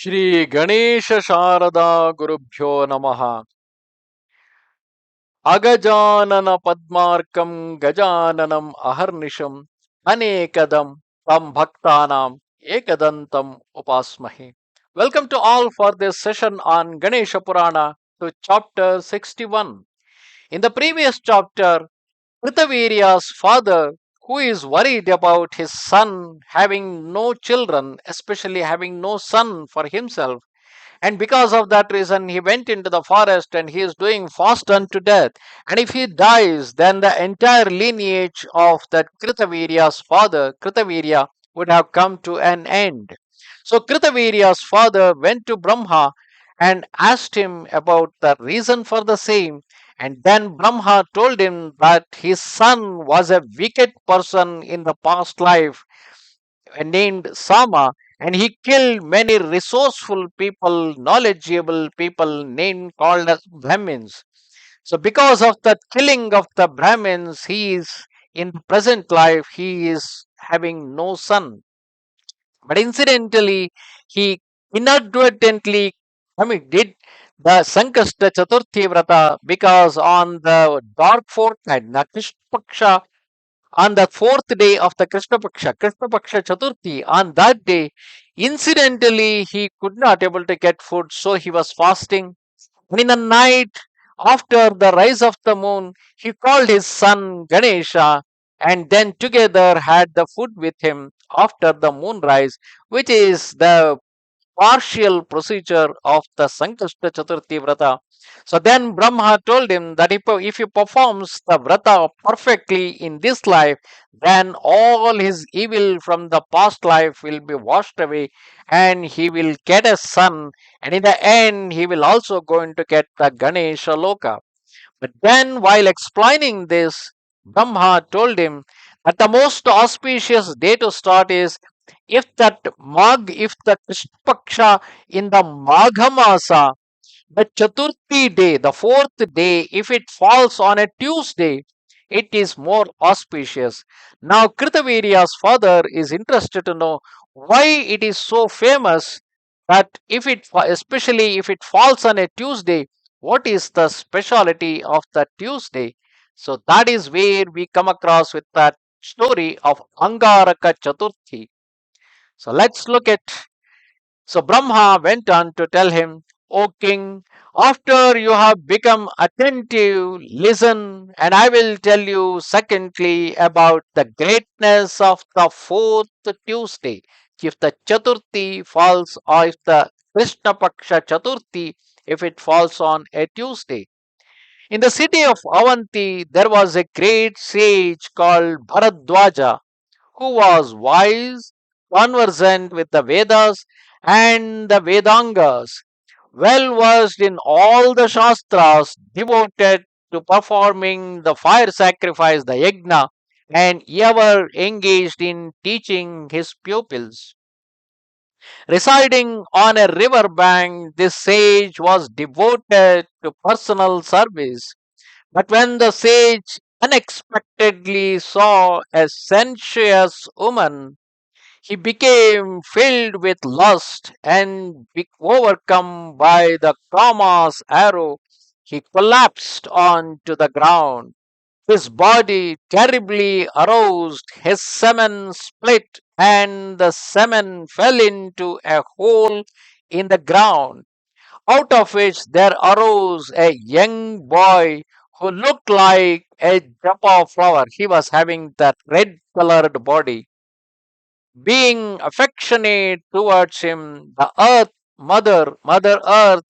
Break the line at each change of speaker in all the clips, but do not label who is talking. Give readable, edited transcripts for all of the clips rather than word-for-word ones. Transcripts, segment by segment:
Shri Ganesha Sharada Gurubhyo Namaha. Agajanana Padmarkam Gajananam Aharnisham Anekadam Tam Bhaktanam Ekadantam Upasmahe. Welcome to all for this session on Ganesha Purana to chapter 61. In the previous chapter, Krithaveerya's father, who is worried about his son having no children, especially having no son for himself, and because of that reason, he went into the forest and he is doing fast unto death. And if he dies, then the entire lineage of that Krithaveerya's father, Krithaveerya, would have come to an end. So Krithaveerya's father went to Brahma and asked him about the reason for the same. And then Brahma told him that his son was a wicked person in the past life named Sama, and he killed many resourceful people, knowledgeable people named called as Brahmins. So, because of the killing of the Brahmins, he is in the present life he is having no son. But incidentally, he inadvertently did the Sankasta Chathurthi vratha because on the dark fortnight, the Krishna Paksha, on the fourth day of the Krishna Paksha Chaturthi, on that day, incidentally, he could not able to get food, so he was fasting. And in the night, after the rise of the moon, he called his son Ganesha and then together had the food with him after the moonrise, which is the partial procedure of the Sankasta Chathurthi Vrata. So then Brahma told him that if he performs the Vrata perfectly in this life, then all his evil from the past life will be washed away and he will get a son, and in the end he will also going to get the Ganesha Loka. But then while explaining this, Brahma told him that the most auspicious day to start is if the Krishna Paksha in the Magha Masa, the Chaturthi day, the fourth day, if it falls on a Tuesday, it is more auspicious. Now, Krithaveerya's father is interested to know why it is so famous that especially if it falls on a Tuesday, what is the speciality of the Tuesday? So that is where we come across with that story of Angaraka Chuthurthi. So let's look at. So Brahma went on to tell him, O king, after you have become attentive, listen, and I will tell you secondly about the greatness of the fourth Tuesday. If the Chaturthi falls, or if the Krishna Paksha Chaturthi, if it falls on a Tuesday. In the city of Avanti, there was a great sage called Bharadwaja who was wise, conversant with the Vedas and the Vedangas, well versed in all the Shastras, devoted to performing the fire sacrifice, the yajna, and ever engaged in teaching his pupils. Residing on a river bank, this sage was devoted to personal service. But when the sage unexpectedly saw a sensuous woman, he became filled with lust and overcome by the Kama's arrow. He collapsed onto the ground. His body terribly aroused, his semen split, and the semen fell into a hole in the ground, out of which there arose a young boy who looked like a japa flower. He was having that red colored body. Being affectionate towards him, the Mother Earth,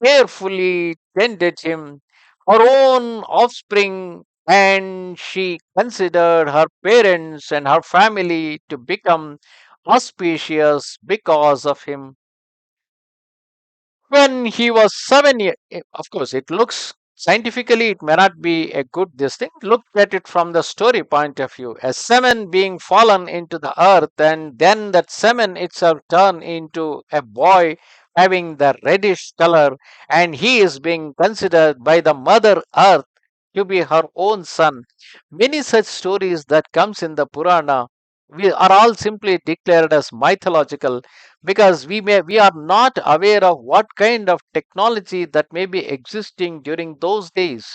carefully tended him, her own offspring, and she considered her parents and her family to become auspicious because of him. When he was 7 years, of course, it looks scientifically it may not be a good this thing. Look at it from the story point of view. A semen being fallen into the earth, and then that semen itself turned into a boy having the reddish color, and he is being considered by the mother earth to be her own son. Many such stories that comes in the Purana. we are all simply declared as mythological because we are not aware of what kind of technology that may be existing during those days.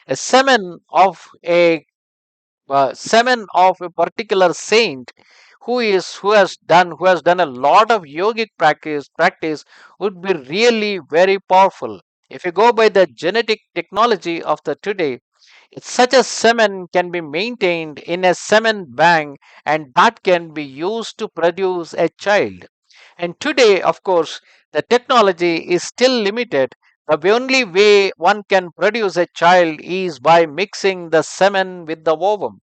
A semen of a particular saint who has done a lot of yogic practice would be really very powerful. If you go by the genetic technology of the today, such a semen can be maintained in a semen bank, and that can be used to produce a child. And today, of course, the technology is still limited. The only way one can produce a child is by mixing the semen with the ovum.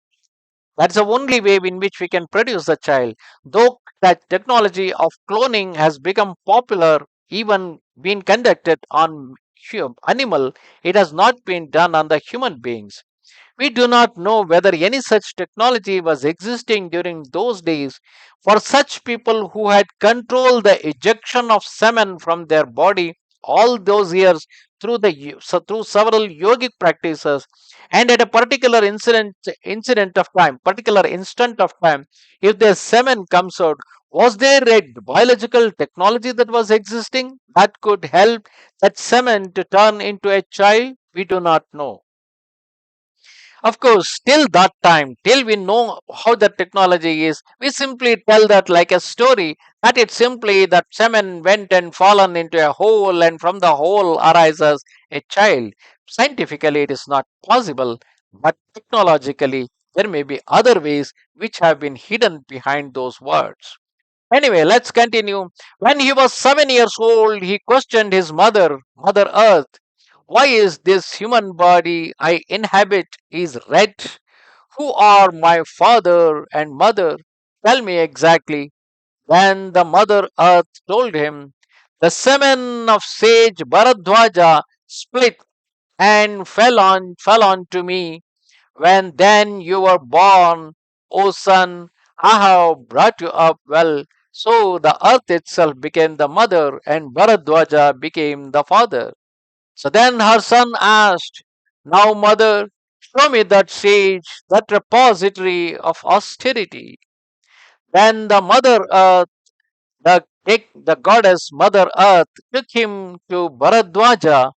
That's the only way in which we can produce the child. Though that technology of cloning has become popular, even been conducted on animal, it has not been done on the human beings. We do not know whether any such technology was existing during those days for such people who had controlled the ejection of semen from their body all those years through several yogic practices, and at a particular instant of time, if their semen comes out, was there a biological technology that was existing that could help that semen to turn into a child? We do not know. Of course, till that time, till we know how the technology is, we simply tell that like a story, that it's simply that semen went and fallen into a hole, and from the hole arises a child. Scientifically, it is not possible, but technologically, there may be other ways which have been hidden behind those words. Anyway, let's continue. When he was 7 years old, he questioned his mother, Mother Earth. Why is this human body I inhabit is red? Who are my father and mother? Tell me exactly. Then the Mother Earth told him, the semen of sage Bharadwaja split and fell on to me. When then you were born, O son, I have brought you up well. So the earth itself became the mother, and Bharadwaja became the father. So then her son asked, now, mother, show me that sage, that repository of austerity. Then the Mother Earth, the goddess Mother Earth, took him to Bharadwaja,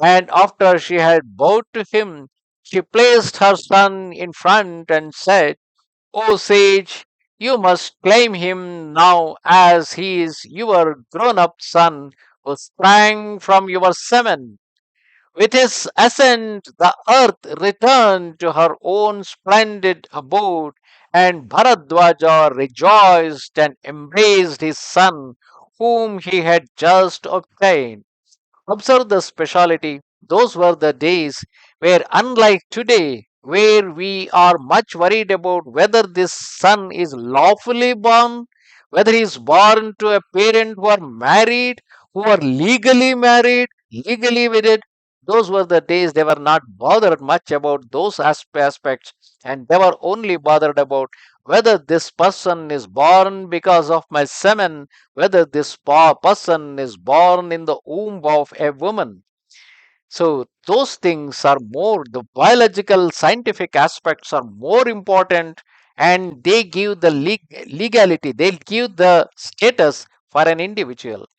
and after she had bowed to him, she placed her son in front and said, O sage, you must claim him now as he is your grown up son who sprang from your semen. With his ascent, the earth returned to her own splendid abode, and Bharadwaja rejoiced and embraced his son, whom he had just obtained. Observe the speciality. Those were the days where, unlike today, where we are much worried about whether this son is lawfully born, whether he is born to a parent who are married, who are legally married, legally wedded. Those were the days they were not bothered much about those aspects, and they were only bothered about whether this person is born because of my semen, whether this person is born in the womb of a woman. So those things are more, the biological scientific aspects are more important, and they give the legality, they give the status for an individual.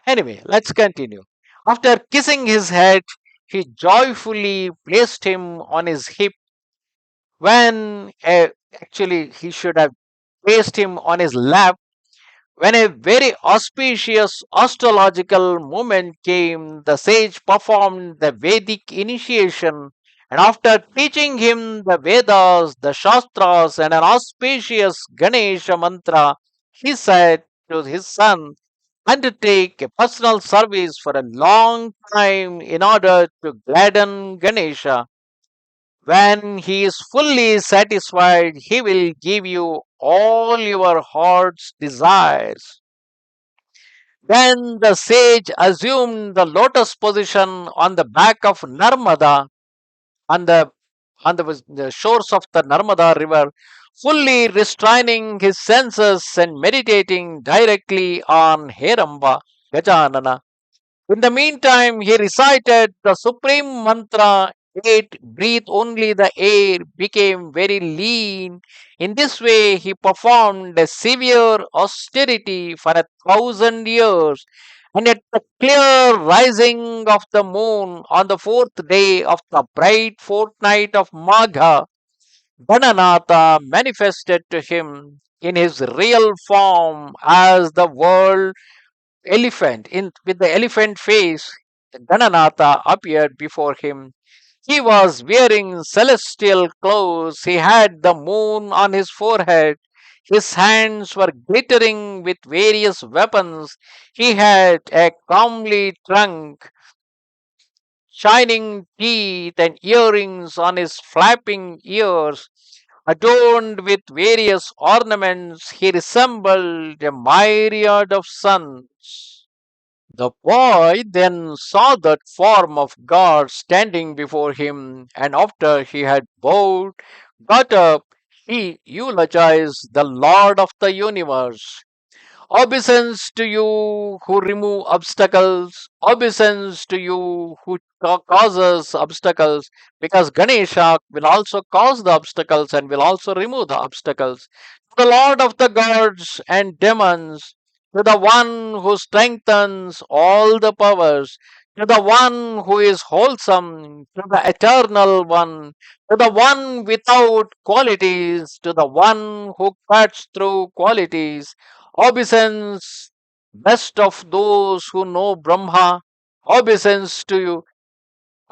Anyway, let's continue. After kissing his head, he joyfully placed him on his hip when actually he should have placed him on his lap. When a very auspicious astrological moment came, the sage performed the Vedic initiation, and after teaching him the Vedas, the Shastras, and an auspicious Ganesha Mantra, he said to his son, undertake a personal service for a long time in order to gladden Ganesha. When he is fully satisfied, he will give you all your heart's desires. Then the sage assumed the lotus position on the back of Narmada, on the shores of the Narmada river, fully restraining his senses and meditating directly on Heramba, Gajanana. In the meantime, he recited the supreme mantra ate, breathed only the air, became very lean. In this way, he performed a severe austerity for 1,000 years. And at the clear rising of the moon on the fourth day of the bright fortnight of Magha, Gananatha manifested to him in his real form as the world elephant. With the elephant face, Gananatha appeared before him. He was wearing celestial clothes. He had the moon on his forehead. His hands were glittering with various weapons. He had a comely trunk, shining teeth, and earrings on his flapping ears. Adorned with various ornaments, he resembled a myriad of suns. The boy then saw that form of God standing before him, and after he had bowed, got up, he eulogized the Lord of the universe. Obeisance to you who remove obstacles. Obeisance to you who causes obstacles, because Ganesha will also cause the obstacles and will also remove the obstacles. To the Lord of the gods and demons, to the one who strengthens all the powers, to the one who is wholesome, to the eternal one, to the one without qualities, to the one who cuts through qualities. Obeisance, best of those who know Brahma. Obeisance to you.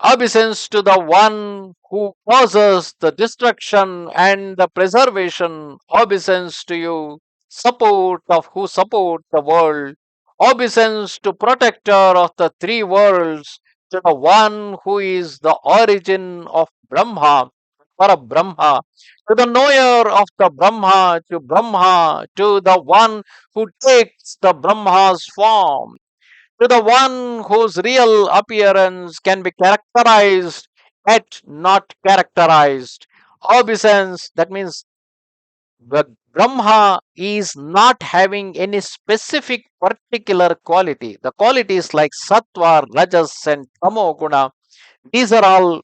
Obeisance to the one who causes the destruction and the preservation. Obeisance to you. Support of who support the world. Obeisance to protector of the three worlds. To the one who is the origin of Brahma. For Brahma, to the knower of the Brahma, to Brahma, to the one who takes the Brahma's form, to the one whose real appearance can be characterized yet not characterized. Obeisance, that means the Brahma is not having any specific particular quality. The qualities like Sattva, Rajas, and Tamo Guna, these are all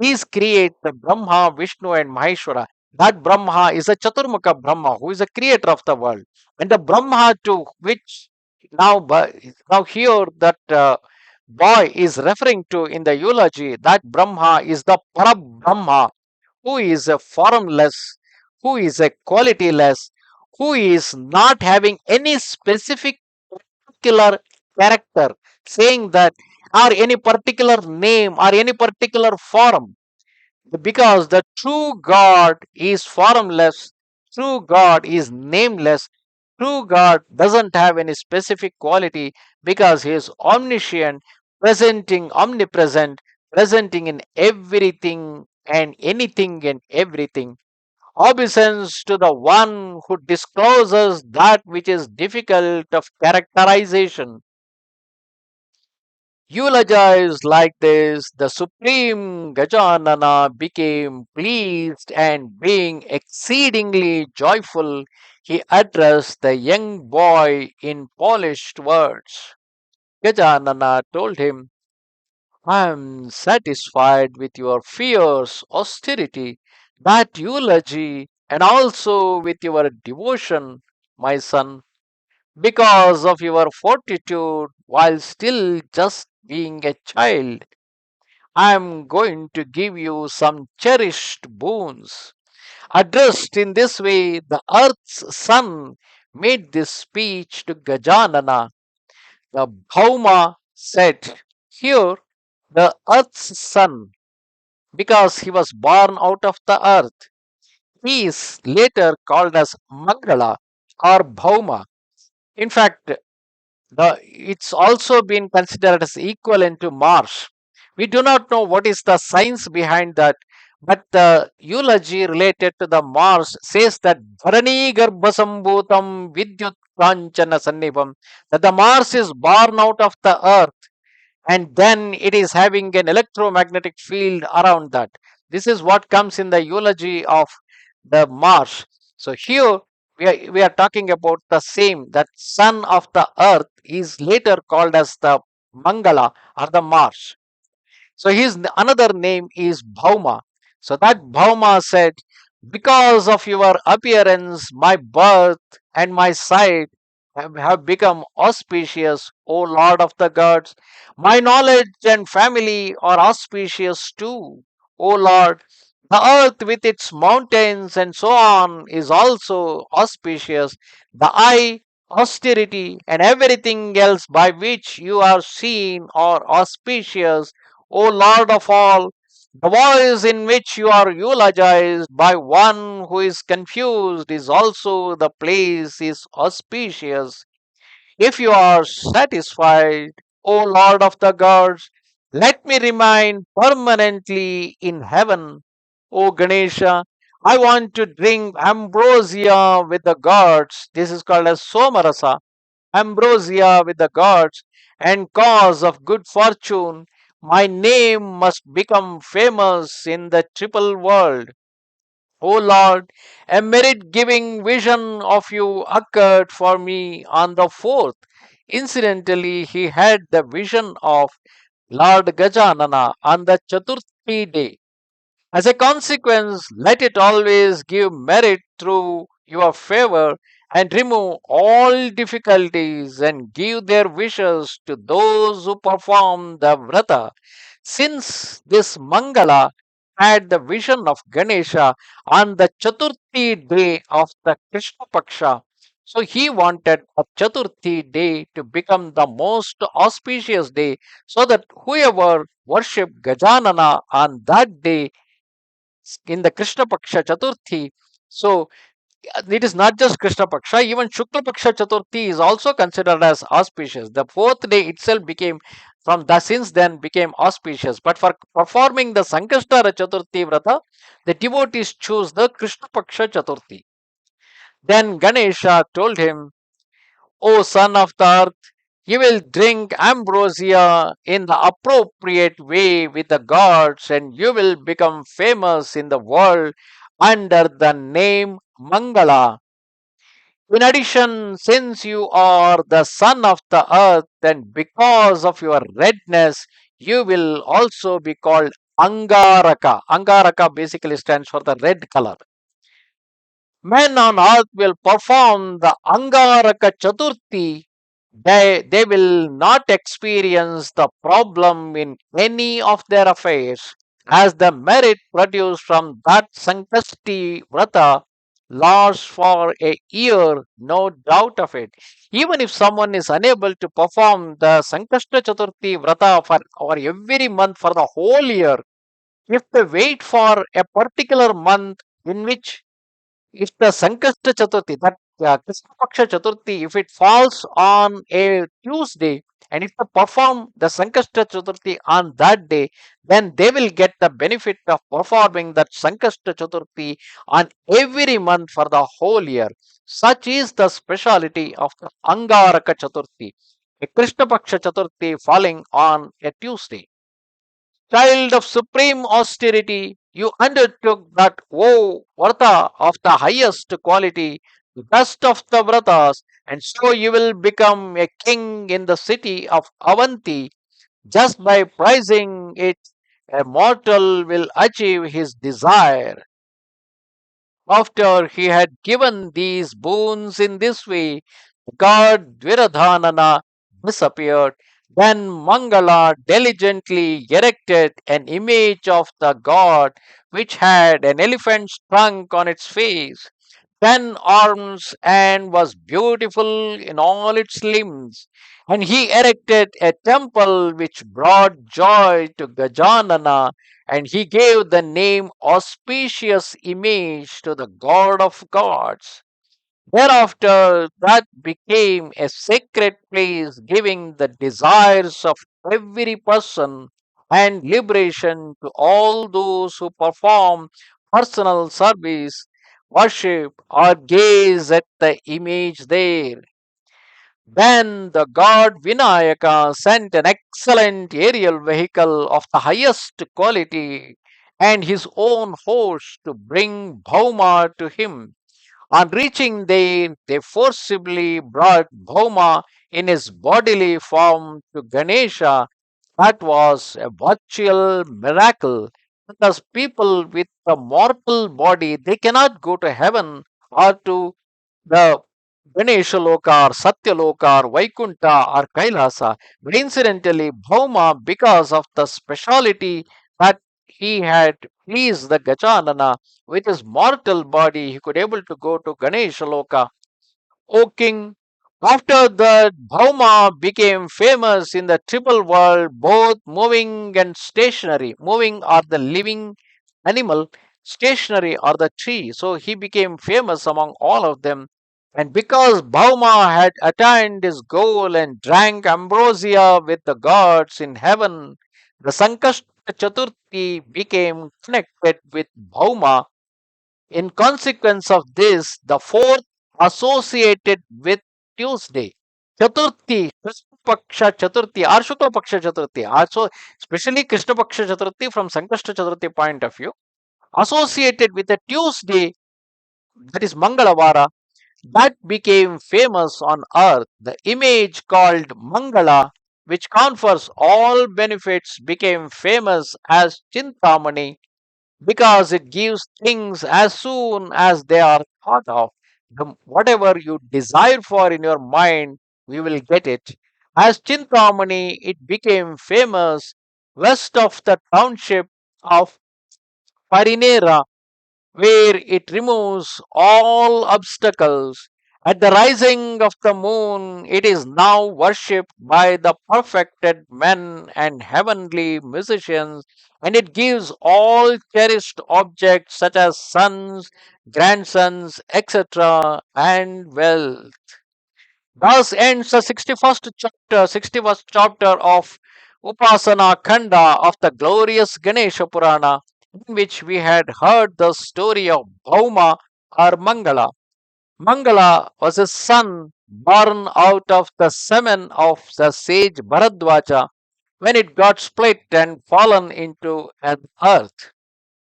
these create the Brahma, Vishnu, and Maheshwara. That Brahma is a Chaturmukha Brahma who is the creator of the world. And the Brahma to which now, now here that boy is referring to in the eulogy, that Brahma is the Parabrahma who is a formless, who is a qualityless, who is not having any specific particular character, saying that or any particular name or any particular form, because the true God is formless, true God is nameless, true God doesn't have any specific quality because he is omniscient, presenting omnipresent, presenting in everything and anything and everything. Obeisance to the one who discloses that which is difficult of characterization. Eulogized like this, the supreme Gajanana became pleased, and being exceedingly joyful, he addressed the young boy in polished words. Gajanana told him, I am satisfied with your fierce austerity, that eulogy, and also with your devotion, my son, because of your fortitude while still just being a child. I am going to give you some cherished boons. Addressed in this way, the earth's son made this speech to Gajanana. The Bhauma said, here, the earth's son, because he was born out of the earth, he is later called as Mangala or Bhauma. In fact, it's also been considered as equivalent to Mars. We do not know what is the science behind that, but the eulogy related to the Mars says that Dharani Garbhasambhutam Vidyut Kanchana Sannibam, that the Mars is born out of the earth and then it is having an electromagnetic field around that. This is what comes in the eulogy of the Mars. So here we are talking about the same, that son of the earth is later called as the Mangala or the Mars. So his another name is Bhauma. So that Bhauma said, because of your appearance, my birth and my sight have become auspicious, O Lord of the gods. My knowledge and family are auspicious too, O Lord. The earth with its mountains and so on is also auspicious. The eye, austerity, and everything else by which you are seen are auspicious, O Lord of all. The voice in which you are eulogized by one who is confused is also the place is auspicious. If you are satisfied, O Lord of the gods, let me remain permanently in heaven. O Ganesha, I want to drink ambrosia with the gods. This is called as Somarasa, ambrosia with the gods, and cause of good fortune. My name must become famous in the triple world. O Lord, a merit giving vision of you occurred for me on the fourth. Incidentally, he had the vision of Lord Gajanana on the Chaturthi day. As a consequence, let it always give merit through your favor and remove all difficulties and give their wishes to those who perform the vratha. Since this Mangala had the vision of Ganesha on the Chaturthi day of the Krishna Paksha, so he wanted a Chaturthi day to become the most auspicious day so that whoever worshipped Gajanana on that day in the Krishna Paksha Chaturthi. So it is not just Krishna Paksha, even Shukla Paksha Chaturthi is also considered as auspicious. The fourth day itself became from the since then became auspicious. But for performing the Sankastahara Chathurthi Vratha, the devotees choose the Krishna Paksha Chaturthi. Then Ganesha told him, O son of the earth, you will drink ambrosia in the appropriate way with the gods, and you will become famous in the world under the name Mangala. In addition, since you are the son of the earth, and because of your redness, you will also be called Angaraka. Angaraka basically stands for the red color. Men on earth will perform the Angaraka Chuthurthi. They will not experience the problem in any of their affairs, as the merit produced from that Sankasti Vrata lasts for a year, no doubt of it. Even if someone is unable to perform the Sankasta Chaturthi Vrata for every month for the whole year, if they wait for a particular month in which if the Sankasta Chaturthi, that Krishna Paksha Chaturthi, if it falls on a Tuesday and if they perform the Sankasta Chaturthi on that day, then they will get the benefit of performing that Sankasta Chaturthi on every month for the whole year. Such is the speciality of the Angaraka Chaturthi, a Krishna Paksha Chaturthi falling on a Tuesday. Child of supreme austerity, you undertook that woe vratha of the highest quality, the best of the vratas, and so you will become a king in the city of Avanti. Just by prizing it, a mortal will achieve his desire. After he had given these boons in this way, God Dviradhanana disappeared. Then Mangala diligently erected an image of the god which had an elephant's trunk on its face, 10 arms, and was beautiful in all its limbs. And he erected a temple which brought joy to Gajanana, and he gave the name auspicious image to the god of gods. Thereafter, that became a sacred place, giving the desires of every person and liberation to all those who perform personal service, worship, or gaze at the image there. Then the god Vinayaka sent an excellent aerial vehicle of the highest quality and his own horse to bring Bhauma to him. On reaching there, they forcibly brought Bhauma in his bodily form to Ganesha, That was a virtual miracle because people with a mortal body they cannot go to heaven or to the Ganesha Loka or Satya Loka or Vaikunta or Kailasa. But incidentally, Bhauma, because of the speciality that he had pleased the Gajanana with his mortal body, he could able to go to Ganesha Loka. O king, after that, Bhauma became famous in the triple world, both moving and stationary. Moving are the living animal, stationary are the tree. So he became famous among all of them. And because Bhauma had attained his goal and drank ambrosia with the gods in heaven, the Sankasta Chathurthi became connected with Bhauma. In consequence of this, the fourth associated with Tuesday. Chaturthi, Krishna Paksha Chaturthi or Shukla Paksha Chaturthi, also especially Krishna Paksha Chaturthi from Sankasta Chaturthi point of view, associated with a Tuesday, that is Mangalavara, that became famous on earth. The image called Mangala, which confers all benefits, became famous as Chintamani because it gives things as soon as they are thought of. Whatever you desire for in your mind, we will get it. As Chintamani, it became famous west of the township of Parinera, where it removes all obstacles. At the rising of the moon, it is now worshipped by the perfected men and heavenly musicians, and it gives all cherished objects such as sons, grandsons, etc., and wealth. Thus ends the 61st chapter of Upasana Khanda of the glorious Ganesha Purana, in which we had heard the story of Bhauma or Mangala. Mangala was a son born out of the semen of the sage Bharadwaja when it got split and fallen into an earth.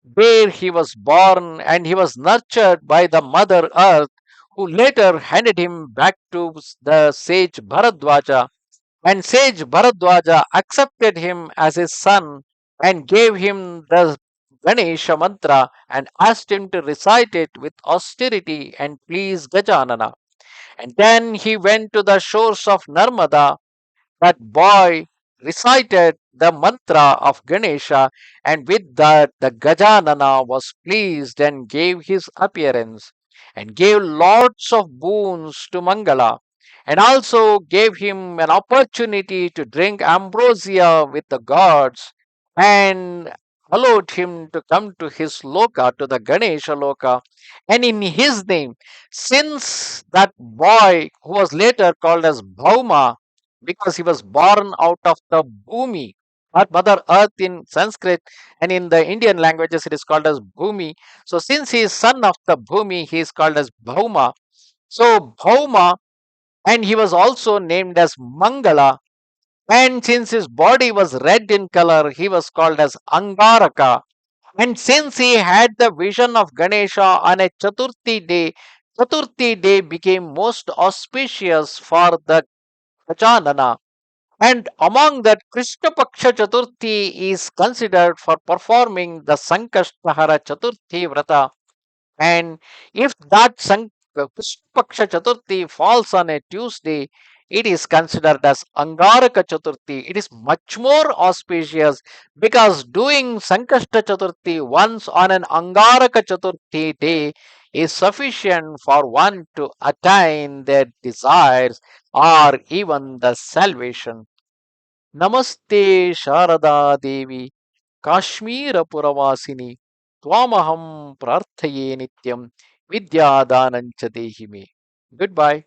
There he was born and he was nurtured by the mother earth, who later handed him back to the sage Bharadwaja. And sage Bharadwaja accepted him as his son and gave him the Ganesha Mantra and asked him to recite it with austerity and please Gajanana. And then he went to the shores of Narmada. That boy recited the mantra of Ganesha, and with that, the Gajanana was pleased and gave his appearance, and gave lots of boons to Mangala, and also gave him an opportunity to drink ambrosia with the gods, and allowed him to come to his loka, to the Ganesha loka, and in his name, since that boy who was later called as Bhauma, because he was born out of the Bhumi, or Mother Earth in Sanskrit, and in the Indian languages it is called as Bhumi. So, since he is son of the Bhumi, he is called as Bhauma. So, Bhauma, and he was also named as Mangala. And since his body was red in color, he was called as Angaraka. And since he had the vision of Ganesha on a Chaturthi day became most auspicious for the Gajanana. And among that, Krishna Paksha Chaturthi is considered for performing the Sankastahara Chathurthi vratha. And if that Krishna Paksha Chaturthi falls on a Tuesday, it is considered as Angaraka Chuthurthi. It is much more auspicious because doing Sankasta Chaturthi once on an Angaraka Chaturthi day is sufficient for one to attain their desires or even the salvation. नमस्ते शारदा देवी काश्मीरपुरवासिनी त्वामहं प्रार्थये नित्यं विद्यादानं च देहि मे. Goodbye.